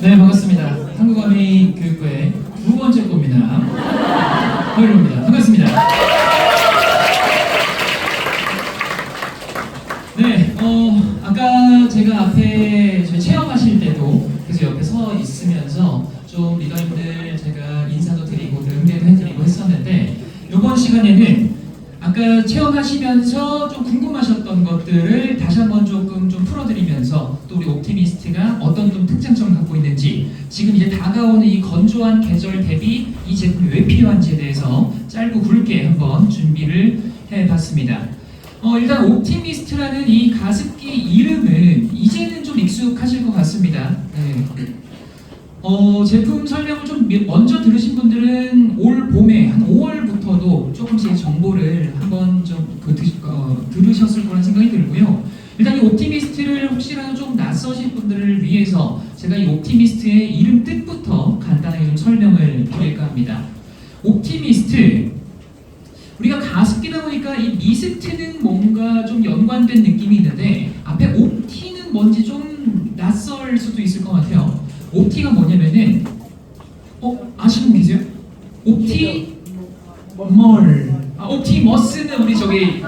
네, 반갑습니다. 한국어메이교육부의 두 번째 겁니다. 허일로입니다. 반갑습니다. 네, 아까 제가 앞에 저희 체험하실 때도 계속 옆에 서 있으면서 좀 리더님들 제가 인사도 드리고 응대도 해드리고 했었는데, 이번 시간에는 아까 체험하시면서 좀 궁금하셨던 것들을 다시 한번 조금 좀 풀어드리면서, 또 우리 옵티미스트가 어떤 좀 특장점을 갖고 있는지, 지금 이제 다가오는 이 건조한 계절 대비 이 제품이 왜 필요한지에 대해서 짧고 굵게 한번 준비를 해봤습니다. 일단 옵티미스트라는 이 가습기 이름은 이제는 좀 익숙하실 것 같습니다. 네. 제품 설명을 좀 먼저 들으신 분들은 올 봄에 한 5월부터도 조금씩 정보를 한번 좀 들으셨을 거라는 생각이 들고요. 일단 이 옵티미스트를 혹시라도 좀 낯서신 분들을 위해서 제가 이 옵티미스트의 이름 뜻부터 간단하게 좀 설명을 드릴까 합니다. 옵티미스트, 우리가 가습기다 보니까 이 미스트는 뭔가 좀 연관된 느낌이 있는데 앞에 옵티는 뭔지 좀 낯설 수도 있을 것 같아요. 옵티가 뭐냐면은 아시는 분 계세요? 옵티 옵티머스는 우리 저기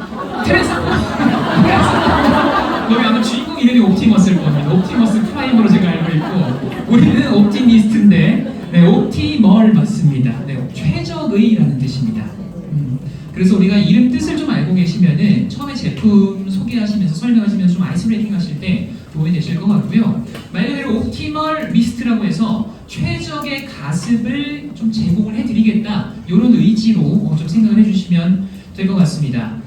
여기 아마 주인공 이름이 옵티머스일 겁니다. 옵티머스 프라임으로 제가 알고 있고, 우리는 옵티미스트인데, 네, 옵티멀 맞습니다. 네, 최적의라는 뜻입니다. 그래서 우리가 이름 뜻을 좀 알고 계시면은 처음에 제품 소개하시면서 설명하시면서 좀 아이스 브레이킹 하실 때 도움이 되실 것 같고요. 말 그대로 옵티멀 미스트라고 해서 최적의 가습을 좀 제공을 해드리겠다, 이런 의지로 좀 생각을 해주시면 될 것 같습니다.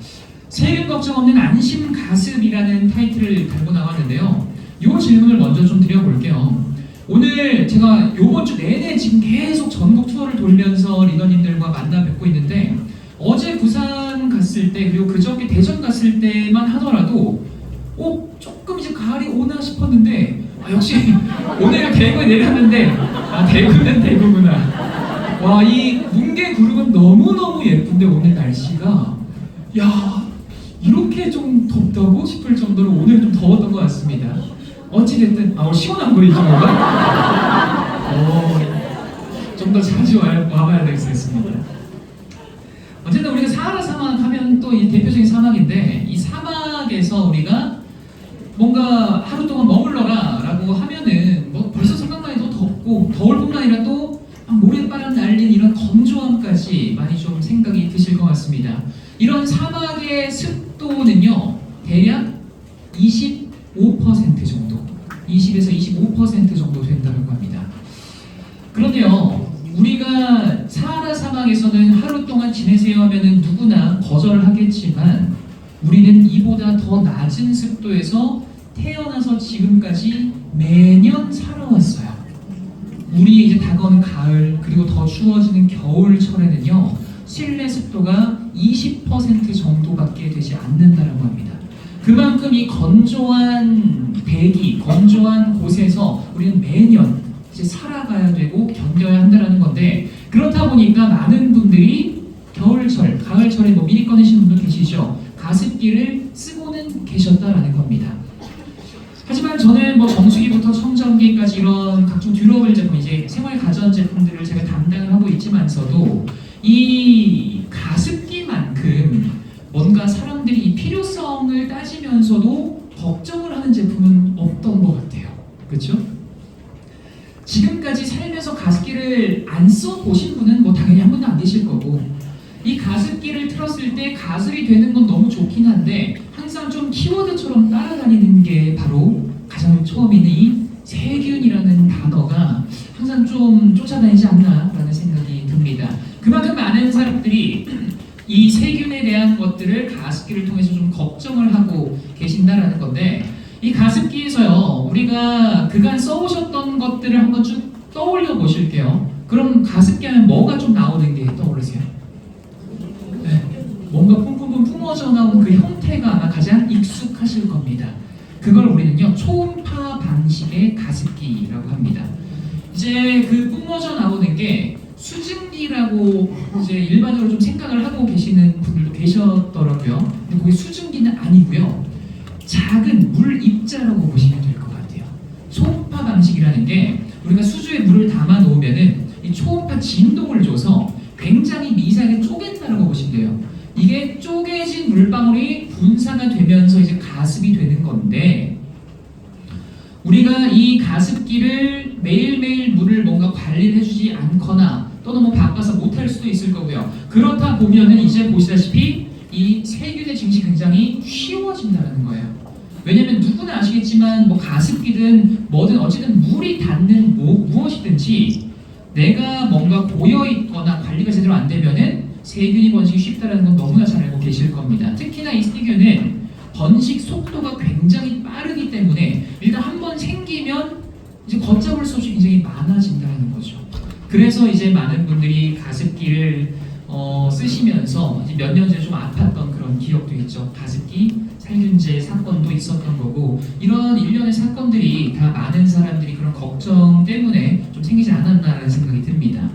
세균 걱정 없는 안심 가습이라는 타이틀을 달고 나왔는데요. 이 질문을 먼저 좀 드려볼게요. 오늘 제가 이번 주 내내 지금 계속 전국 투어를 돌면서 리더님들과 만나 뵙고 있는데, 어제 부산 갔을 때, 그리고 그저께 대전 갔을 때만 하더라도 조금 이제 가을이 오나 싶었는데, 역시 오늘 대구에 내렸는데 대구는 대구구나. 와, 이 뭉게 구름은 너무너무 예쁜데 오늘 날씨가 이렇게 좀 덥다고 싶을 정도로 오늘 좀 더웠던 것 같습니다. 어찌됐든 시원한 거이죠. 좀 더 자주 와봐야 되겠습니다. 어쨌든 우리가 사하라 사막 하면 또 이 대표적인 사막인데, 이 사막에서 우리가 뭔가 하루 동안 머물러라 라고 하면은 벌써 생각만 해도 덥고, 더울 뿐만 아니라 또 모래바람 날린 이런 건조함까지 많이 좀 생각이 드실 것 같습니다. 이런 사막의 습도는요, 대략 25% 정도, 20에서 25% 정도 된다고 합니다. 그런데요, 우리가 사하라 사막에서는 하루 동안 지내세요 하면은 누구나 거절을 하겠지만, 우리는 이보다 더 낮은 습도에서 태어나서 지금까지 매년 살아왔어요. 우리 이제 다가오는 가을, 그리고 더 추워지는 겨울철에는요, 실내 습도가 20% 정도밖에 되지 않는다라고 합니다. 그만큼 이 건조한 대기, 건조한 곳에서 우리는 매년 이제 살아가야 되고 견뎌야 한다는 건데, 그렇다 보니까 많은 분들이 겨울철, 가을철에 미리 꺼내시는 분들 계시죠. 가습기를 쓰고는 계셨다라는 겁니다. 하지만 저는 정수기부터 청정기까지 이런 각종 듀러블 제품, 이제 생활 가전 제품들을 제가 담당을 하고 있지만서도 이 가습기만큼 뭔가 사람들이 이 필요성을 따지면서도 걱정을 하는 제품은 없던 것 같아요. 그렇죠? 지금까지 살면서 가습기를 안 써보신 분은 당연히 한 분도 안 계실 거고, 이 가습기를 틀었을 때 가습이 되는 건 너무 좋긴 한데 항상 좀 키워드처럼 따라다니는 게 바로 가장 처음에 있는 이 세균이라는 단어가 항상 좀 쫓아다니지 않나라는 생각이 듭니다. 그만큼 많은 사람들이 이 세균에 대한 것들을 가습기를 통해서 좀 걱정을 하고 계신다라는 건데, 이 가습기에서요, 우리가 그간 써오셨던 것들을 한번 쭉 떠올려 보실게요. 그럼 가습기 하면 뭐가 좀 나오는 게 떠오르세요? 네, 뭔가 뿜뿜뿜 뿜어져 나오는 그 형태가 아마 가장 익숙하실 겁니다. 그걸 우리는요, 초음파 방식의 가습기라고 합니다. 이제 그 뿜어져 나오는 게 수증기라고 이제 일반적으로 좀 생각을 하고 계시는 분들도 계셨더라고요. 근데 그게 수증기는 아니고요, 작은 물 입자라고 보시면 될 것 같아요. 초음파 방식이라는 게 우리가 수조에 물을 담아 놓으면은 이 초음파 진동을 줘서 굉장히 미세하게 쪼갠다는 거 보시면 돼요. 이게 쪼개진 물방울이 분사가 되면서 이제 가습이 되는 건데, 우리가 이 가습기를 매일매일 물을 뭔가 관리를 해주지 않거나 또는 뭐 바빠서 못할 수도 있을 거고요. 그렇다 보면은 이제 보시다시피 이 세균의 증식이 굉장히 쉬워진다는 거예요. 왜냐면 누구나 아시겠지만 뭐 가습기든 뭐든 어쨌든 물이 닿는 무엇이든지 내가 뭔가 고여 있거나 관리가 제대로 안 되면은 세균이 번식이 쉽다는 건 너무나 잘 알고 계실 겁니다. 특히나 이 세균은 번식 속도가 굉장히 빠르기 때문에 일단 한번 생기면 이제 걷잡을 수 없이 굉장히 많아진다는 거죠. 그래서 이제 많은 분들이 가습기를 쓰시면서 몇 년 전에 좀 아팠던 그런 기억도 있죠. 가습기 살균제 사건도 있었던 거고, 이런 일련의 사건들이 다 많은 사람들이 그런 걱정 때문에 좀 생기지 않았나라는 생각이 듭니다.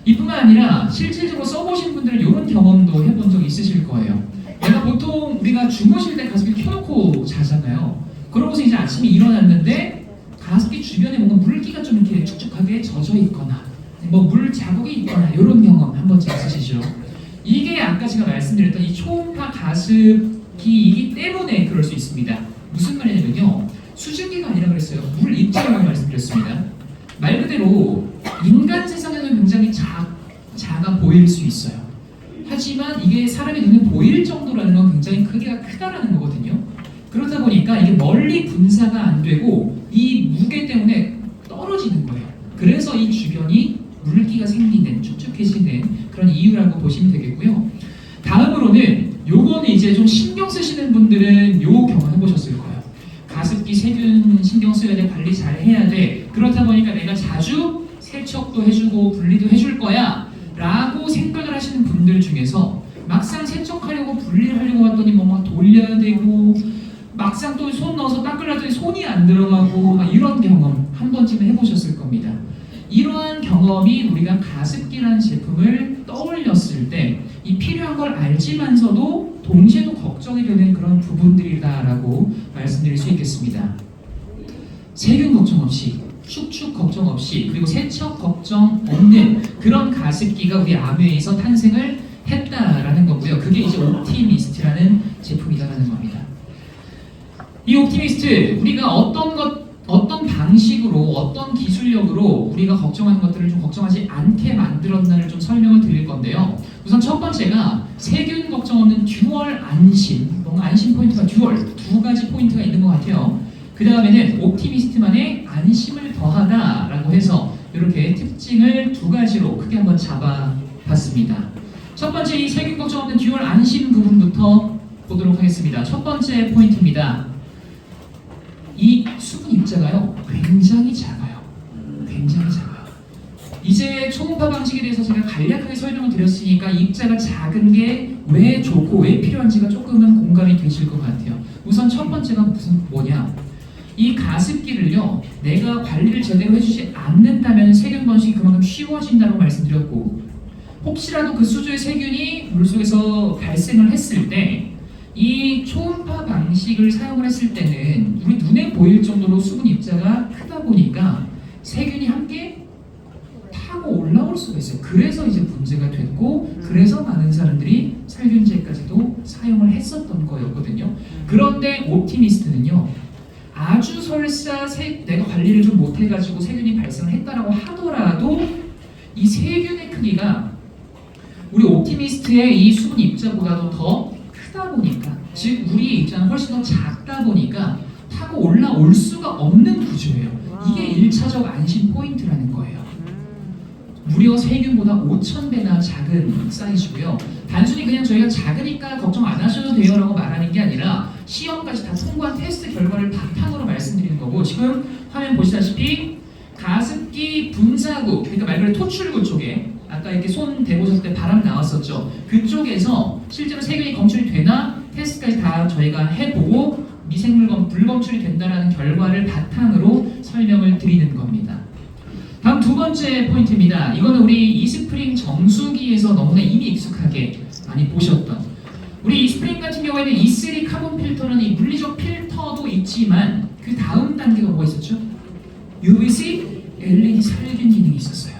이뿐만 아니라 실질적으로 써보신 분들은 이런 경험도 해본 적 있으실 거예요. 내가 보통 우리가 주무실 때 가습기 켜놓고 자잖아요. 그러고서 이제 아침에 일어났는데 가습기 주변에 뭔가 물기가 좀 이렇게 축축하게 젖어 있거나 뭐 물 자국이 있거나 이런 경험 한 번쯤 있으시죠? 이게 아까 제가 말씀드렸던 이 초음파 가습기이기 때문에 그럴 수 있습니다. 무슨 말이냐면요, 수증기가 아니라 그랬어요. 물 입자라고 말씀드렸습니다. 말 그대로 인간 세상에는 굉장히 작아 보일 수 있어요. 하지만 이게 사람의 눈에 보일 정도라는 건 굉장히 크기가 크다라는 거거든요. 그렇다 보니까 이게 멀리 분사가 안 되고 이 무게 때문에 떨어지는 거예요. 그래서 이 주변이 물기가 생기는, 축축해지는 그런 이유라고 보시면 되겠고요. 다음으로는 요거는 이제 좀 신경 쓰시는 분들은 요 경험 해보셨을 거예요. 가습기 세균 신경 써야 돼, 관리 잘 해야 돼. 그렇다 보니까 내가 자주 세척도 해주고 분리도 해줄 거야 라고 생각을 하시는 분들 중에서 막상 세척하려고 분리를 하려고 했더니 뭐 막 돌려야 되고 막상 또 손 넣어서 닦으려더니 손이 안 들어가고 막 이런 경험 한 번쯤은 해보셨을 겁니다. 이러한 경험이 우리가 가습기라는 제품을 떠올렸을 때 이 필요한 걸 알지만서도 동시에도 걱정이 되는 그런 부분들이다라고 말씀드릴 수 있겠습니다. 세균 걱정 없이, 축축 걱정 없이, 그리고 세척 걱정 없는 그런 가습기가 우리 아메에서 탄생을 했다라는 거고요. 그게 이제 옵티미스트라는 제품이다라는 겁니다. 이 옵티미스트, 우리가 어떤 방식으로, 어떤 기술력으로 우리가 걱정하는 것들을 좀 걱정하지 않게 만들었나를 좀 설명을 드릴 건데요. 우선 첫 번째가 세균 걱정 없는 듀얼 안심, 뭔가 안심 포인트가 듀얼, 두 가지 포인트가 있는 것 같아요. 그 다음에는 옵티미스트만의 안심을 더하다라고 해서 이렇게 특징을 두 가지로 크게 한번 잡아봤습니다. 첫 번째 이 세균 걱정 없는 듀얼 안심 부분부터 보도록 하겠습니다. 첫 번째 포인트입니다. 이 수분 입자가요 굉장히 작아요. 굉장히 작아요. 이제 초음파 방식에 대해서 제가 간략하게 설명을 드렸으니까 입자가 작은 게 왜 좋고 왜 필요한지가 조금은 공감이 되실 것 같아요. 우선 첫 번째가 뭐냐, 이 가습기를요 내가 관리를 제대로 해주지 않는다면 세균 번식이 그만큼 쉬워진다고 말씀드렸고, 혹시라도 그 수조의 세균이 물속에서 발생을 했을 때 이 초음파 방식을 사용을 했을 때는 우리 눈에 보일 정도로 수분 입자가 크다 보니까 세균이 함께 타고 올라올 수가 있어요. 그래서 이제 문제가 됐고, 그래서 많은 사람들이 살균제까지도 사용을 했었던 거였거든요. 그런데 옵티미스트는요 아주 설사 내가 관리를 좀 못해가지고 세균이 발생을 했다라고 하더라도 이 세균의 크기가 우리 옵티미스트의 이 수분 입자보다도 더 크다 보니까, 즉 우리의 입자는 훨씬 더 작다 보니까 타고 올라올 수가 없는 구조예요. 이게 1차적 안심 포인트라는 거예요. 무려 세균보다 5,000배나 작은 사이즈고요. 단순히 그냥 저희가 작으니까 걱정 안 하셔도 돼요 라고 말하는 게 아니라 시험까지 다 통과한 테스트 결과를 바탕으로 말씀드리는 거고, 지금 화면 보시다시피 가습기 분사구, 그러니까 말 그대로 토출구 쪽에 아까 이렇게 손 대보셨을 때 바람 나왔었죠. 그쪽에서 실제로 세균이 검출이 되나 테스트까지 다 저희가 해보고 미생물 불검출이 된다는 결과를 바탕으로 설명을 드리는 겁니다. 다음 두 번째 포인트입니다. 이거는 우리 이스프링 정수기에서 너무나 이미 익숙하게 많이 보셨던, 우리 이스프링 같은 경우에는 E3 카본 필터라는 이 물리적 필터도 있지만 그 다음 단계가 뭐가 있었죠? UVC 안에 살균 기능이 있었어요.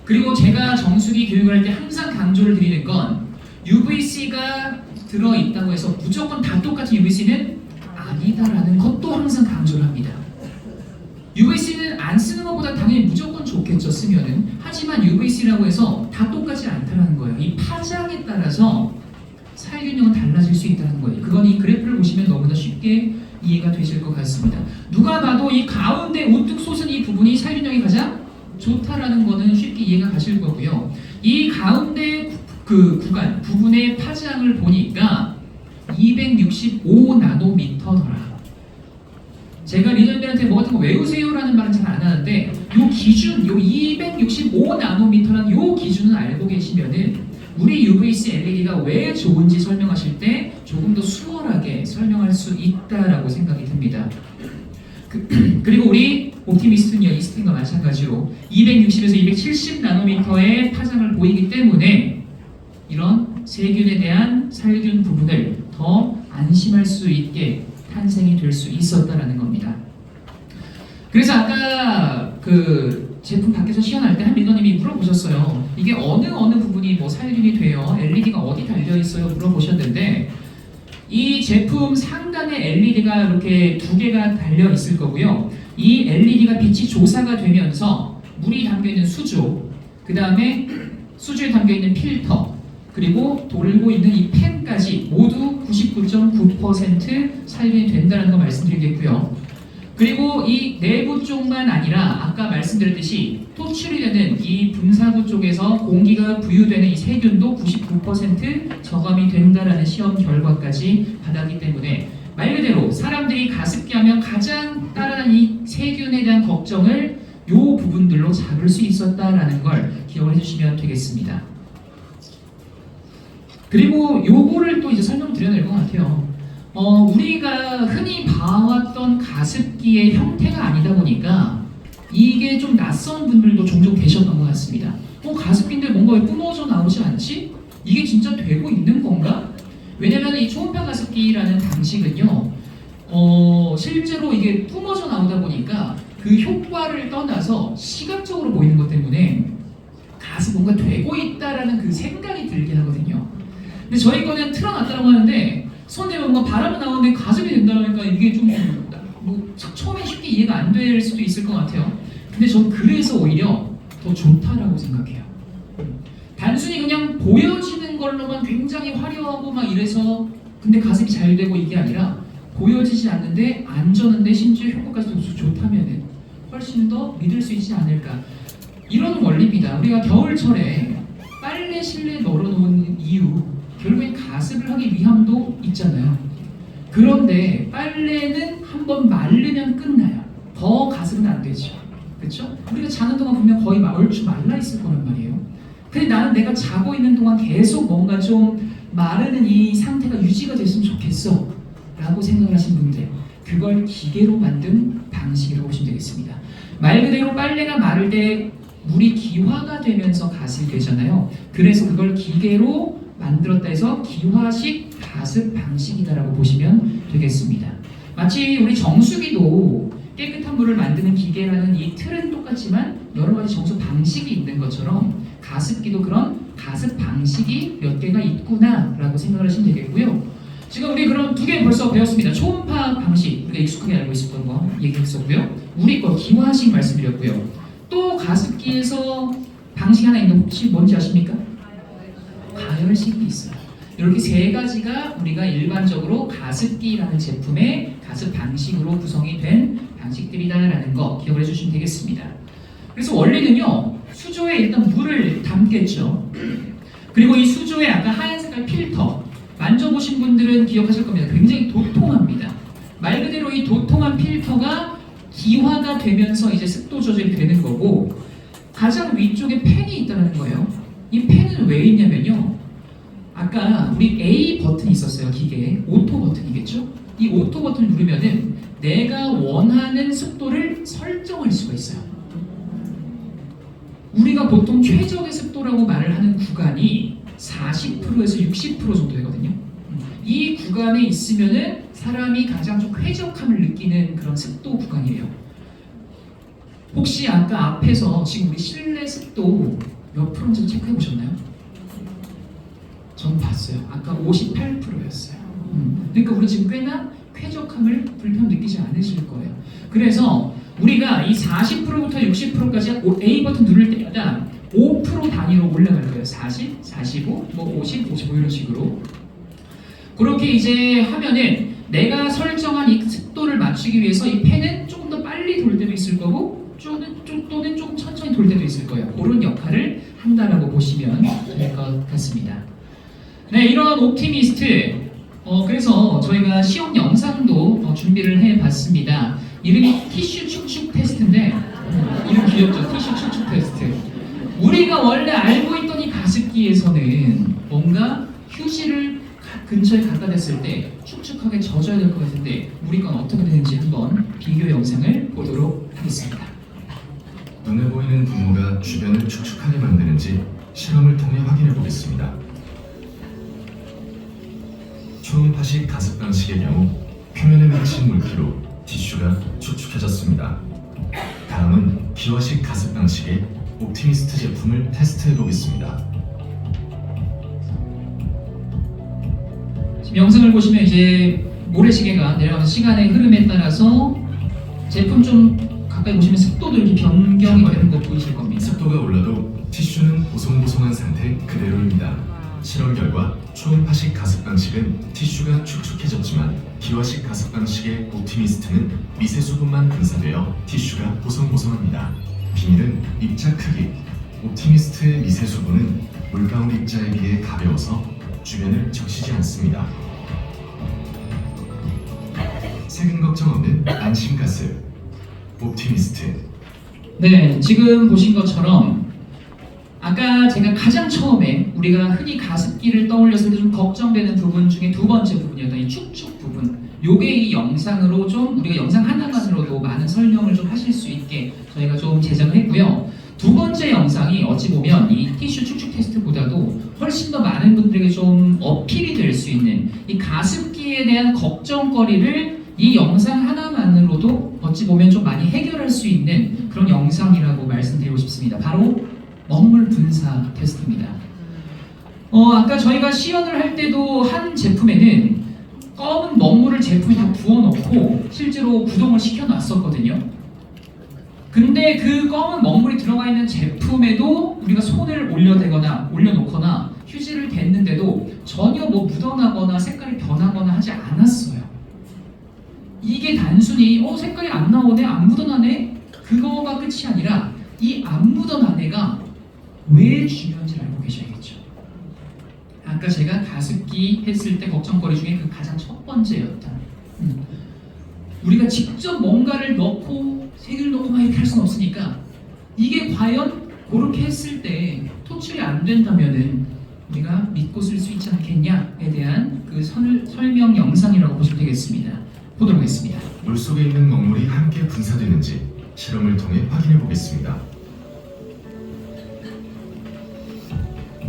그리고 제가 정수기 교육을 할 때 항상 강조를 드리는 건 UVC가 들어있다고 해서 무조건 다 똑같은 UVC는 아니다라는 것도 항상 강조를 합니다. UVC는 안 쓰는 것보다 당연히 무조건 좋겠죠, 쓰면은. 하지만 UVC라고 해서 다 똑같지 않다는 거예요. 이 파장에 따라서 살균력은 달라질 수 있다는 거예요. 그건 이 그래프를 보시면 너무나 쉽게 이해가 되실 것 같습니다. 누가 봐도 이 가운데 우뚝 솟은 이 부분이 살균력이 가장 좋다라는 거는 쉽게 이해가 가실 거고요. 이 가운데 그 부분의 파장을 보니까 265 나노미터더라. 제가 리더들한테 뭐 같은 거 외우세요라는 말은 잘 안 하는데 요 기준, 요 265 나노미터라는 요 기준을 알고 계시면은 우리 UVC LED가 왜 좋은지 설명하실 때 조금 더 수월하게 설명할 수 있다라고 생각이 듭니다. 그리고 우리 옵티미스트는 이스틴과 마찬가지로 260에서 270 나노미터의 파장을 보이기 때문에 이런 세균에 대한 살균 부분을 더 안심할 수 있게 탄생이 될 수 있었다라는 겁니다. 그래서 아까 그 제품 밖에서 시연할 때 한 리더님이 물어보셨어요. 이게 어느 부분이 뭐 살균이 돼요? LED가 어디 달려 있어요? 물어보셨는데 이 제품 상단에 LED가 이렇게 두 개가 달려 있을 거고요. 이 LED가 빛이 조사가 되면서 물이 담겨 있는 수조, 그 다음에 수조에 담겨 있는 필터, 그리고 돌고 있는 이 펜까지 모두 99.9% 살균이 된다는 거 말씀드리겠고요. 그리고 이 내부 쪽만 아니라 아까 말씀드렸듯이 토출이 되는 이 분사구 쪽에서 공기가 부유되는 이 세균도 99% 저감이 된다라는 시험 결과까지 받았기 때문에 말 그대로 사람들이 가습기 하면 가장 따르는 이 세균에 대한 걱정을 이 부분들로 잡을 수 있었다라는 걸 기억을 해주시면 되겠습니다. 그리고 요거를 또 이제 설명드려야 될 것 같아요. 우리가 흔히 봐왔던 가습기의 형태가 아니다 보니까 이게 좀 낯선 분들도 종종 계셨던 것 같습니다. 가습기인데 뭔가 왜 뿜어져 나오지 않지? 이게 진짜 되고 있는 건가? 왜냐면 이 초음파 가습기라는 방식은요, 실제로 이게 뿜어져 나오다 보니까 그 효과를 떠나서 시각적으로 보이는 것 때문에 가습 뭔가 되고 있다라는 그 생각이 들게 하거든요. 근데 저희 거는 틀어놨다고 하는데 손대면 뭔가 바람이 나오는데 가습이 된다니까 이게 좀 뭐 처음에 쉽게 이해가 안 될 수도 있을 것 같아요. 근데 전 그래서 오히려 더 좋다라고 생각해요. 단순히 그냥 보여지는 걸로만 굉장히 화려하고 막 이래서 근데 가습이 잘 되고 이게 아니라 보여지지 않는데 안전한데 심지어 효과까지도 좋다면은 훨씬 더 믿을 수 있지 않을까, 이런 원리입니다. 우리가 겨울철에 빨래 실내에 널어놓은 이유 결국엔 가습을 하기 위함도 있잖아요. 그런데 빨래는 한번 마르면 끝나요. 더 가습은 안 되죠. 그렇죠? 우리가 자는 동안 분명 거의 얼추 말라 있을 거란 말이에요. 근데 나는 내가 자고 있는 동안 계속 뭔가 좀 마르는 이 상태가 유지가 됐으면 좋겠어 라고 생각을 하신 분들, 그걸 기계로 만든 방식이라고 보시면 되겠습니다. 말 그대로 빨래가 마를 때 물이 기화가 되면서 가습이 되잖아요. 그래서 그걸 기계로 만들었다 해서 기화식 가습 방식이다라고 보시면 되겠습니다. 마치 우리 정수기도 깨끗한 물을 만드는 기계라는 이 틀은 똑같지만 여러 가지 정수 방식이 있는 것처럼 가습기도 그런 가습 방식이 몇 개가 있구나라고 생각을 하시면 되겠고요. 지금 우리 그럼 두 개 벌써 배웠습니다. 초음파 방식, 우리가 익숙하게 알고 있었던 거 얘기했었고요. 우리 거 기화식 말씀드렸고요. 또 가습기에서 방식 하나 있는데 혹시 뭔지 아십니까? 가열식이 있어요. 이렇게 세 가지가 우리가 일반적으로 가습기라는 제품의 가습 방식으로 구성이 된 방식들이다라는 거 기억을 해주시면 되겠습니다. 그래서 원리는요, 수조에 일단 물을 담겠죠. 그리고 이 수조에 아까 하얀 색깔 필터 만져보신 분들은 기억하실 겁니다. 굉장히 도톰합니다. 말 그대로 이 도톰한 필터가 기화가 되면서 이제 습도 조절이 되는 거고, 가장 위쪽에 팬이 있다는 거예요. 이 팬은 왜 있냐면요, 아까 우리 A 버튼이 있었어요. 기계에 오토 버튼이겠죠. 이 오토 버튼을 누르면은 내가 원하는 습도를 설정할 수가 있어요. 우리가 보통 최적의 습도라고 말을 하는 구간이 40%에서 60% 정도 되거든요. 이 구간에 있으면은 사람이 가장 좀 쾌적함을 느끼는 그런 습도 구간이에요. 혹시 아까 앞에서 지금 우리 실내 습도 몇 프로인지 체크해 보셨나요? 전 봤어요. 아까 58%였어요. 그러니까 우리 지금 꽤나 쾌적함을 불편 느끼지 않으실 거예요. 그래서 우리가 이 40%부터 60%까지 A 버튼 누를 때마다 5% 단위로 올라갈 거예요. 40, 45, 뭐 50, 55 이런 식으로. 그렇게 이제 하면은 내가 설정한 이 습도를 맞추기 위해서 이 팬은 조금 더 빨리 돌 때도 있을 거고 또는 조금 천천히 돌 때도 있을 거예요. 그런 역할을 한다라고 보시면 될 것 같습니다. 네, 이런 옵티미스트 그래서 저희가 시험 영상도 준비를 해봤습니다. 이름이 티슈 축축 테스트인데 이름 귀엽죠? 티슈 축축 테스트. 우리가 원래 알고 있던 이 가습기에서는 뭔가 휴지를 근처에 갖다 댔을 때 축축하게 젖어야 될 것 같은데 우리 건 어떻게 되는지 한번 비교 영상을 보도록 하겠습니다. 눈에 보이는 분무가 주변을 축축하게 만드는지 실험을 통해 확인해 보겠습니다. 초음파식 가습 방식의 경우 표면에 맺힌 물기로 티슈가 축축해졌습니다. 다음은 기화식 가습 방식의 옵티미스트 제품을 테스트해 보겠습니다. 지금 영상을 보시면 이제 모래시계가 내려가는 시간의 흐름에 따라서 제품 좀 가까이 보시면 습도도 이렇게 변경이 되는 거 보이실 겁니다. 습도가 올라도 티슈는 보송보송한 상태 그대로입니다. 실험 결과 초음파식 가습 방식은 티슈가 축축해졌지만 기화식 가습 방식의 옵티미스트는 미세 수분만 분사되어 티슈가 보송보송합니다. 비밀은 입자 크기. 옵티미스트의 미세 수분은 물방울 입자에 비해 가벼워서 주변을 적시지 않습니다. 세균 걱정 없는 안심 가습. 옵티미스트. 네, 지금 보신 것처럼 아까 제가 가장 처음에 우리가 흔히 가습기를 떠올렸을 때 좀 걱정되는 부분 중에 두 번째 부분이었던 이 축축 부분. 요게 이 영상으로 좀 우리가 영상 하나만으로도 많은 설명을 좀 하실 수 있게 저희가 좀 제작을 했고요. 두 번째 영상이 어찌 보면 이 티슈 축축 테스트보다도 훨씬 더 많은 분들에게 좀 어필이 될 수 있는 이 가습기에 대한 걱정거리를 이 영상 하나만으로도 어찌 보면 좀 많이 해결할 수 있는 그런 영상이라고 말씀드리고 싶습니다. 바로 먹물 분사 테스트입니다. 아까 저희가 시연을 할 때도 한 제품에는 검은 먹물을 제품에 다 부어놓고 실제로 구동을 시켜놨었거든요. 근데 그 검은 먹물이 들어가 있는 제품에도 우리가 손을 올려놓거나 휴지를 댔는데도 전혀 뭐 묻어나거나 색깔이 변하거나 하지 않았어요. 이게 단순히 색깔이 안 나오네, 안 묻어나네 그거가 끝이 아니라 이 안 묻어난 애가 왜 중요한지 알고 계셔야겠죠. 아까 제가 가습기 했을 때 걱정거리 중에 그 가장 첫 번째였다. 우리가 직접 뭔가를 넣고 세균을 넣고 막 이렇게 할 수는 없으니까 이게 과연 그렇게 했을 때 토출이 안 된다면은 우리가 믿고 쓸 수 있지 않겠냐에 대한 그 설명 영상이라고 보시면 되겠습니다. 보도록 하겠습니다. 물속에 있는 먹물이 함께 분사되는지 실험을 통해 확인해 보겠습니다.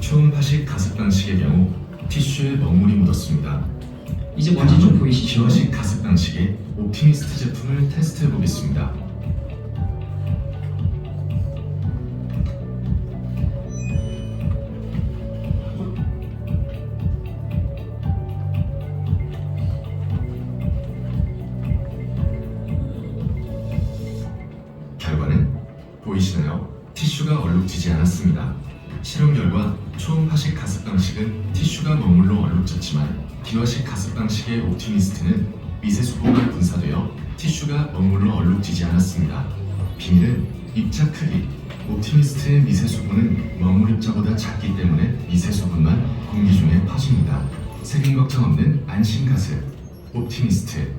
초음파식 가습 방식의 경우 티슈에 먹물이 묻었습니다. 이제 뭔지 좀 보이시죠? 기화식 가습 방식의 옵티미스트 제품을 테스트해 보겠습니다. 결과는 보이시나요? 티슈가 얼룩지지 않았습니다. 실험 결과 초음파식 가습 방식은 티슈가 먹물로 얼룩졌지만 기화식 가습 방식의 옵티미스트는 미세 수분만 분사되어 티슈가 먹물로 얼룩지지 않았습니다. 비밀은 입자 크기. 옵티미스트의 미세 수분은 먹물 입자보다 작기 때문에 미세 수분만 공기 중에 퍼집니다. 세균 걱정 없는 안심 가습. 옵티미스트.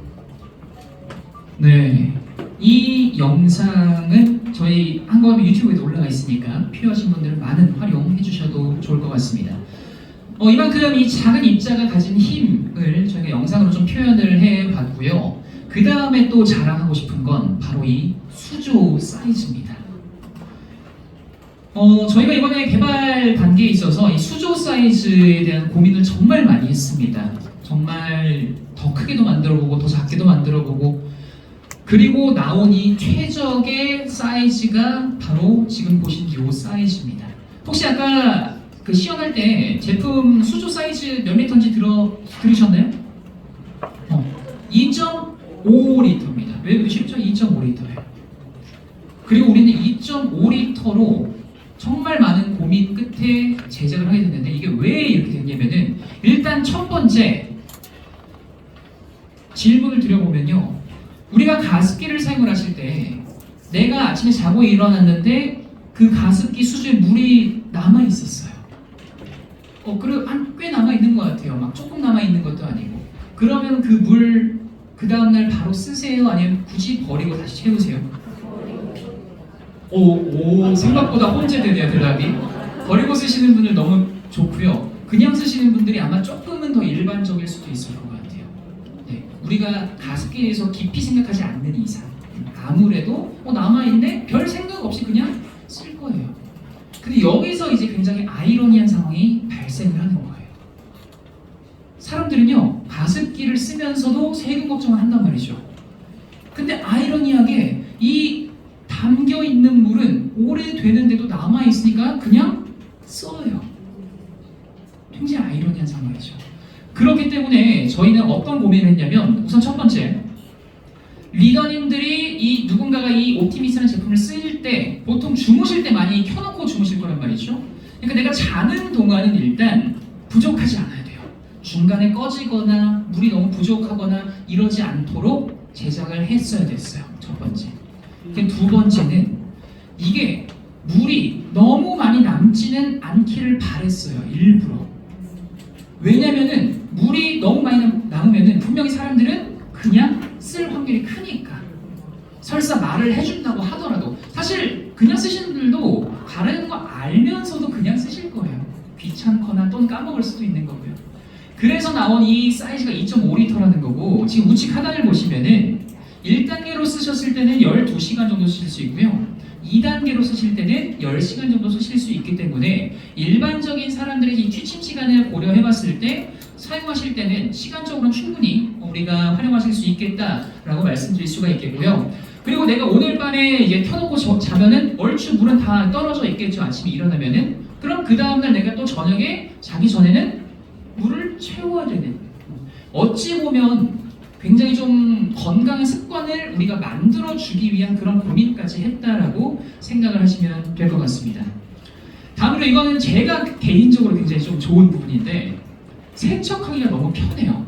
네, 이 영상은 저희 한국어 유튜브에도 올라가 있으니까 필요하신 분들은 많은 활용해 주셔도 좋을 것 같습니다. 이만큼 이 작은 입자가 가진 힘을 저희가 영상으로 좀 표현을 해봤고요. 그 다음에 또 자랑하고 싶은 건 바로 이 수조 사이즈입니다. 저희가 이번에 개발 단계에 있어서 이 수조 사이즈에 대한 고민을 정말 많이 했습니다. 정말 더 크게도 만들어보고 더 작게도 만들어보고 그리고 나온 이 최적의 사이즈가 바로 지금 보신 이 사이즈입니다. 혹시 아까 그 시연할 때 제품 수조 사이즈 몇 리터인지 들으셨나요? 2.5리터입니다. 왜 그러시죠? 2.5리터예요. 그리고 우리는 2.5리터로 정말 많은 고민 끝에 제작을 하게 됐는데 이게 왜 이렇게 됐냐면은 일단 첫 번째 질문을 드려보면요. 우리가 가습기를 사용을 하실 때 내가 아침에 자고 일어났는데 그 가습기 수조에 물이 남아 있었어요. 그리고 꽤 남아 있는 것 같아요. 막 조금 남아 있는 것도 아니고. 그러면 그 물 그 다음날 바로 쓰세요? 아니면 굳이 버리고 다시 채우세요? 생각보다 혼재되네요, 대답이. 버리고 쓰시는 분들 너무 좋고요. 그냥 쓰시는 분들이 아마 조금은 더 일반적일 수도 있을 것 같아요. 네, 우리가 가습기에 대해서 깊이 생각하지 않는 이상 아무래도 남아있네? 별 생각 없이 그냥 쓸 거예요. 근데 여기서 이제 굉장히 아이러니한 상황이 발생을 하는 거예요. 사람들은요, 가습기를 쓰면서도 세금 걱정을 한단 말이죠. 근데 아이러니하게 이 담겨 있는 물은 오래되는데도 남아 있으니까 그냥 써요. 굉장히 아이러니한 상황이죠. 그렇기 때문에 저희는 어떤 고민을 했냐면 우선 첫 번째, 리더님들이 이 누군가가 이 옵티미스라는 제품을 쓸 때 보통 주무실 때 많이 켜놓고 주무실 거란 말이죠. 그러니까 내가 자는 동안은 일단 부족하지 않아야 돼요. 중간에 꺼지거나 물이 너무 부족하거나 이러지 않도록 제작을 했어야 됐어요. 첫 번째. 두 번째는 이게 물이 너무 많이 남지는 않기를 바랬어요. 일부러. 왜냐면은 물이 너무 많이 남으면은 분명히 사람들은 그냥 쓸 확률이 크니까. 설사 말을 해준다고 하더라도 사실 그냥 쓰시는 분들도 바르는 거 알면서도 그냥 쓰실 거예요. 귀찮거나 또는 까먹을 수도 있는 거고요. 그래서 나온 이 사이즈가 2.5리터라는 거고 지금 우측 하단을 보시면은 1단계로 쓰셨을 때는 12시간 정도 쓰실 수 있고요. 2단계로 쓰실 때는 10시간 정도 쓰실 수 있기 때문에 일반적인 사람들의 이 취침 시간을 고려해봤을 때 사용하실 때는 시간적으로는 충분히 우리가 활용하실 수 있겠다라고 말씀드릴 수가 있겠고요. 그리고 내가 오늘 밤에 이제 켜놓고 자면은 얼추 물은 다 떨어져 있겠죠. 아침에 일어나면은. 그럼 그 다음날 내가 또 저녁에 자기 전에는 물을 채워야 되는. 어찌 보면 굉장히 좀 건강한 습관을 우리가 만들어주기 위한 그런 고민까지 했다라고 생각을 하시면 될 것 같습니다. 다음으로 이거는 제가 개인적으로 굉장히 좀 좋은 부분인데 세척하기가 너무 편해요.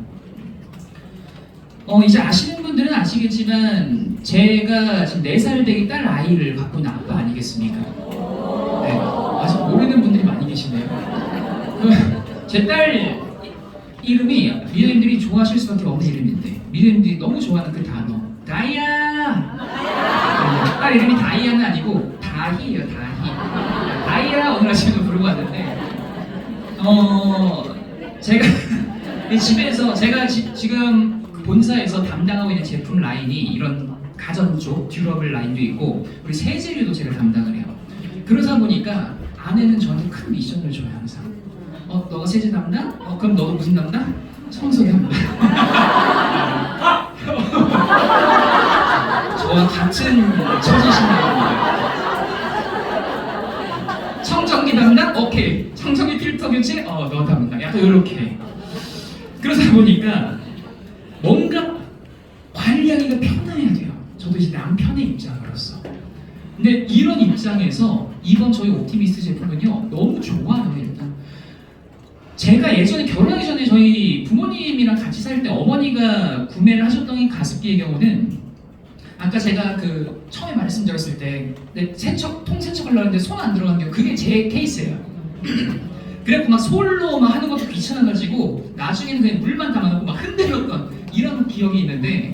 이제 아시는 분들은 아시겠지만 제가 지금 4살 되기 딸 아이를 갖고 있는 아빠 아니겠습니까? 네, 아직 모르는 분들이 많이 계시네요. 제 딸 이름이 리더님들이 좋아하실 수밖에 없는 이름인데 리더님들이 너무 좋아하는 그 단어 다이아. 딸 이름이 다이아는 아니고 다희예요. 다이아 오늘 아침에 부르고 왔는데 제가 집에서 제가 지금 본사에서 담당하고 있는 제품 라인이 이런 가전쪽 듀러블 라인도 있고 우리 세제류도 제가 담당을 해요. 그러다 보니까 아내는 저한테 큰 미션을 줘요. 항상 너가 세제 담당? 그럼 너도 무슨 담당? 청소 담당. 저와 같은 처지신가요? 청정기 담당? 오케이. 청정기 필터 교체? 너 담당. 약간 이렇게. 그러다 보니까 뭔가 관리하기가 편해야 돼요. 저도 이제 남편의 입장으로서. 근데 이런 입장에서 이번 저희 옵티미스트 제품은요 너무 좋아요. 일단 제가 예전에 결혼하기 전에 저희 부모님이랑 같이 살 때 어머니가 구매를 하셨던 이 가습기의 경우는 아까 제가 그 처음에 말씀드렸을 때 통 세척하려고 했는데 손 안 들어간 게 그게 제 케이스예요. 그래갖고 막 솔로 막 하는 것도 귀찮아가지고 나중에는 그냥 물만 담아놓고 막 흔들었던 이런 기억이 있는데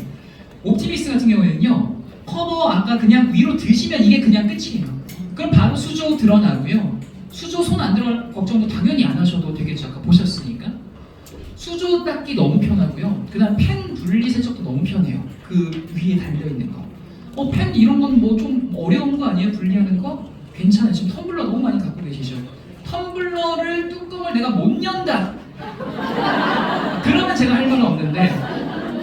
옵티미스트 같은 경우에는요 커버 아까 그냥 위로 드시면 이게 그냥 끝이에요. 그럼 바로 수조 드러나고요. 수조 손 안 들어갈 걱정도 당연히 안 하셔도 되겠죠. 아까 보셨으니까. 수조 닦기 너무 편하고요. 그 다음 펜 분리 세척도 너무 편해요. 그 위에 달려있는 거. 펜 이런 건 뭐 좀 어려운 거 아니에요? 분리하는 거? 괜찮아요. 지금 텀블러 너무 많이 갖고 계시죠? 텀블러를 뚜껑을 내가 못 연다. 그러면 제가 할 말은 없는데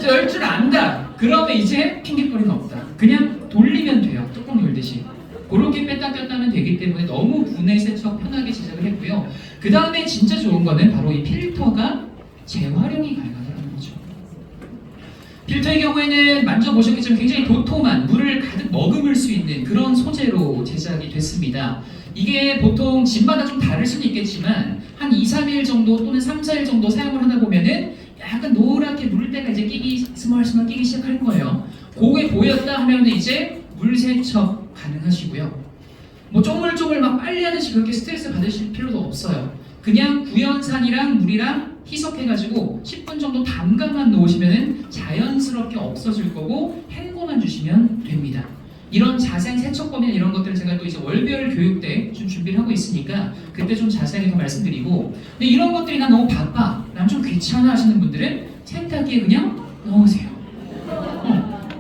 열 줄 안다. 그러면 이제 핑계거리는 없다. 그냥 돌리면 돼요. 뚜껑 열듯이. 그렇게 뺐다 꼈다 하면 되기 때문에 너무 분해 세척 편하게 제작을 했고요. 그 다음에 진짜 좋은 거는 바로 이 필터가 재활용이 가능하다는 거죠. 필터의 경우에는 만져보셨겠지만 굉장히 도톰한 물을 가득 머금을 수 있는 그런 소재로 제작이 됐습니다. 이게 보통 집마다 좀 다를 수는 있겠지만 한 2, 3일 정도 또는 3, 4일 정도 사용을 하다 보면은 약간 노랗게 물때가 이제 끼기 스멀스멀 끼기 시작할 거예요. 그게 보였다 하면 이제 물 세척 가능하시고요. 뭐 쪼물쪼물 막 빨리 하듯이 그렇게 스트레스 받으실 필요도 없어요. 그냥 구연산이랑 물이랑 희석해가지고 10분 정도 담가만 놓으시면은 자연스럽게 없어질 거고 헹궈만 주시면 됩니다. 이런 자세한 세척법이나 이런 것들을 제가 또 이제 월별 교육 때 좀 준비를 하고 있으니까 그때 좀 자세하게 더 말씀드리고, 근데 이런 것들이 난 너무 바빠, 난 좀 귀찮아 하시는 분들은 세탁기에 그냥 넣으세요.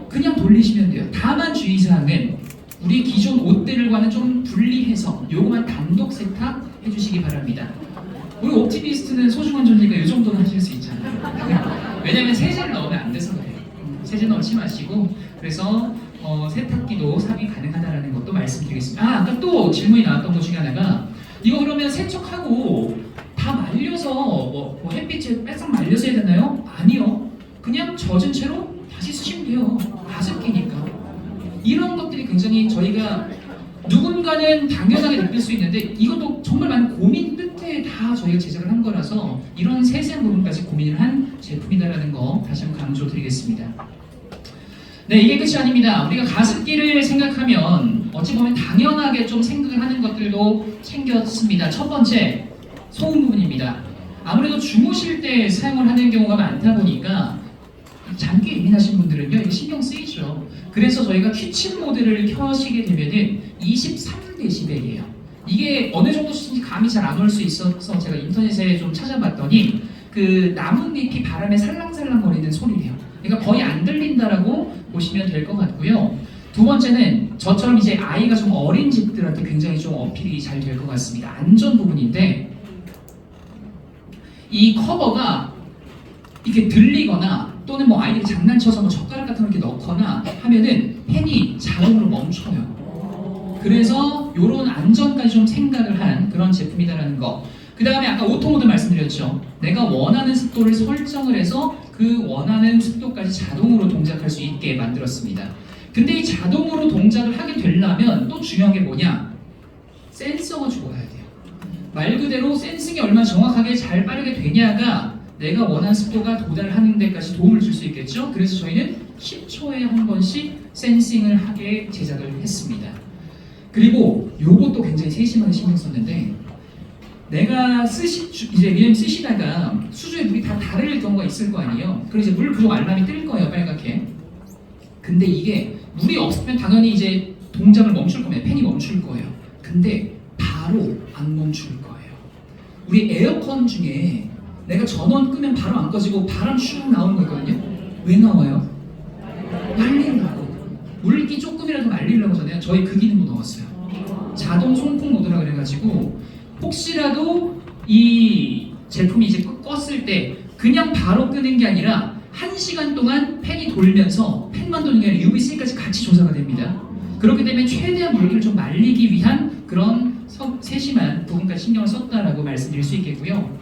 그냥 돌리시면 돼요. 다만 주의사항은 우리 기존 옷들과는 좀 분리해서 요거만 단독 세탁 해주시기 바랍니다. 우리 옵티미스트는 소중한 존재가 이 정도는 하실 수 있잖아요. 왜냐면 세제를 넣으면 안 돼서 그래요. 세제 넣지 마시고, 그래서 세탁기도 삽입 가능하다는 것도 말씀드리겠습니다. 아까 또 질문이 나왔던 것 중에 하나가, 이거 그러면 세척하고 다 말려서 뭐 햇빛에 빼싹 말려서 해야 되나요? 아니요. 그냥 젖은 채로 다시 쓰시면 돼요. 가습기니까. 이런 것들이 굉장히 저희가 누군가는 당연하게 느낄 수 있는데 이것도 정말 많은 고민 끝에 다 저희가 제작을 한 거라서 이런 세세한 부분까지 고민을 한 제품이다라는 거 다시 한번 강조드리겠습니다. 네, 이게 끝이 아닙니다. 우리가 가습기를 생각하면 어찌 보면 당연하게 좀 생각을 하는 것들도 챙겼습니다. 첫 번째, 소음 부분입니다. 아무래도 주무실 때 사용을 하는 경우가 많다 보니까 잠귀 예민하신 분들은요, 이게 신경 쓰이죠. 그래서 저희가 퀴친 모드를 켜시게 되면은 23dB이에요. 이게 어느 정도 수준인지 감이 잘 안 올 수 있어서 제가 인터넷에 좀 찾아봤더니 그 나뭇잎이 바람에 살랑살랑 거리는 소리래요. 그러니까 거의 안 들린다라고 보시면 될 것 같고요. 두 번째는 저처럼 이제 아이가 좀 어린 집들한테 굉장히 좀 어필이 잘 될 것 같습니다. 안전 부분인데 이 커버가 이렇게 들리거나 또는 뭐 아이들이 장난쳐서 뭐 젓가락 같은 거 이렇게 넣거나 하면은 팬이 자동으로 멈춰요. 그래서 이런 안전까지 좀 생각을 한 그런 제품이다라는 거. 그 다음에 아까 오토 모드 말씀드렸죠. 내가 원하는 습도를 설정을 해서 그 원하는 습도까지 자동으로 동작할 수 있게 만들었습니다. 근데 이 자동으로 동작을 하게 되려면 또 중요한 게 뭐냐? 센서가 죽어야 돼요. 말 그대로 센싱이 얼마나 정확하게 잘 빠르게 되냐가 내가 원하는 습도가 도달하는 데까지 도움을 줄 수 있겠죠. 그래서 저희는 10초에 한 번씩 센싱을 하게 제작을 했습니다. 그리고 요것도 굉장히 세심하게 신경 썼는데, 내가 이제 위에 쓰시다가 수조에 물이 다 다를 경우가 있을 거 아니에요. 그럼 이제 물 부족 알람이 뜰 거예요, 빨갛게. 근데 이게 물이 없으면 당연히 이제 동작을 멈출 겁니다. 팬이 멈출 거예요. 근데 바로 안 멈출 거예요. 우리 에어컨 중에 내가 전원 끄면 바로 안 꺼지고 바람 슉 나오는 거 있거든요. 왜 나와요? 말리려고. 물기 조금이라도 말리려고 하잖아요. 저희 그 기능도 넣었어요. 자동 송풍 모드라 그래가지고 혹시라도 이 제품이 이제 껐을 때 그냥 바로 끄는 게 아니라 1시간 동안 팬이 돌면서 팬만 도는 게 아니라 UVC까지 같이 조사가 됩니다. 그렇기 때문에 최대한 물기를 좀 말리기 위한 그런 세심한 부분까지 신경을 썼다라고 말씀드릴 수 있겠고요.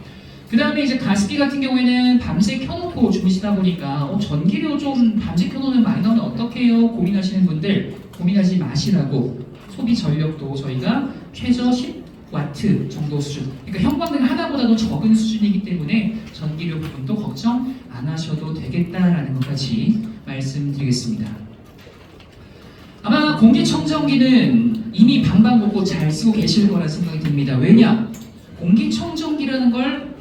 그 다음에 이제 가습기 같은 경우에는 밤새 켜놓고 주무시다 보니까 전기료 좀 밤새 켜놓으면 많이 나오면 어떡해요? 고민하시는 분들 고민하지 마시라고 소비 전력도 저희가 최저 10W 정도 수준, 그러니까 형광등 하나보다도 적은 수준이기 때문에 전기료 부분도 걱정 안 하셔도 되겠다라는 것까지 말씀드리겠습니다. 아마 공기청정기는 이미 방방곡곡 잘 쓰고 계실 거라 생각이 듭니다. 왜냐? 공기청정기라는 걸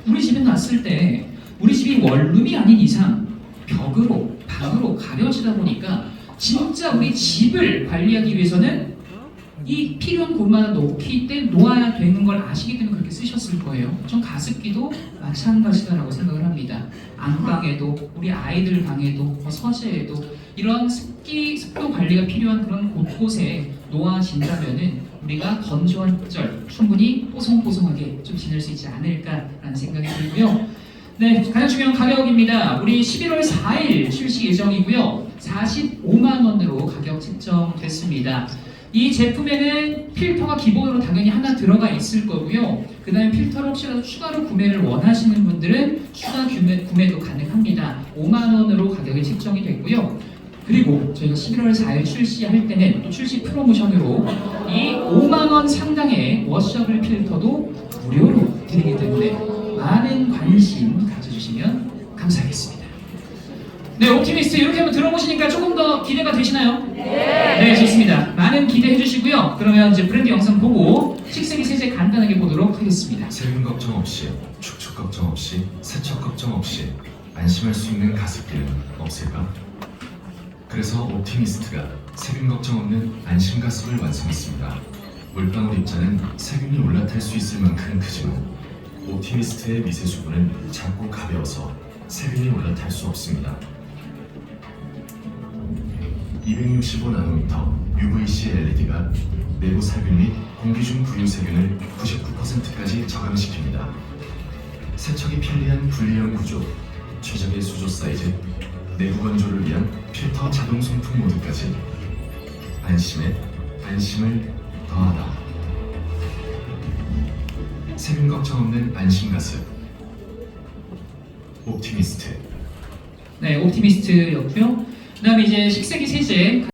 우리 집에 놨을 때 우리 집이 원룸이 아닌 이상 벽으로 방으로 가려지다 보니까 진짜 우리 집을 관리하기 위해서는 이 필요한 곳마다 놓아야 되는 걸 아시기 때문에 그렇게 쓰셨을 거예요. 전 가습기도 마찬가지다라고 생각을 합니다. 안방에도 우리 아이들 방에도 서재에도 이런 습도 관리가 필요한 그런 곳곳에 놓아진다면은 우리가 건조한 절 충분히 뽀송뽀송하게 좀 지낼 수 있지 않을까라는 생각이 들고요. 네, 가장 중요한 가격입니다. 우리 11월 4일 출시 예정이고요. 45만 원으로 가격 책정됐습니다. 이 제품에는 필터가 기본으로 당연히 하나 들어가 있을 거고요. 그 다음에 필터를 혹시라도 추가로 구매를 원하시는 분들은 추가 구매도 가능합니다. 5만 원으로 가격이 책정이 됐고요. 그리고 저희가 11월 4일 출시할 때는 또 출시 프로모션으로 이 5만 원 상당의 워셔블 필터도 무료로 드리기 때문에 많은 관심 가져주시면 감사하겠습니다. 네, 옵티미스트 이렇게 한번 들어보시니까 조금 더 기대가 되시나요? 네, 좋습니다. 많은 기대해 주시고요. 그러면 이제 브랜드 영상 보고 식세기 세제 간단하게 보도록 하겠습니다. 세균 걱정 없이, 축축 걱정 없이, 세척 걱정 없이 안심할 수 있는 가습기는 없을까? 그래서 옵티미스트가 세균 걱정 없는 안심 가습을 완성했습니다. 물방울 입자는 세균이 올라탈 수 있을 만큼 크지만 옵티미스트의 미세 수분은 작고 가벼워서 세균이 올라탈 수 없습니다. 265나노미터 UVC LED가 내부 살균 및 공기 중 부유 세균을 99%까지 저감시킵니다. 세척이 편리한 분리형 구조, 최적의 수조 사이즈, 내부 건조를 위한 필터 자동 송풍 모드까지 안심에 안심을 더하다. 세균 걱정 없는 안심 가습 옵티미스트. 네, 옵티미스트였고요. 그다음에 이제 식세기 세제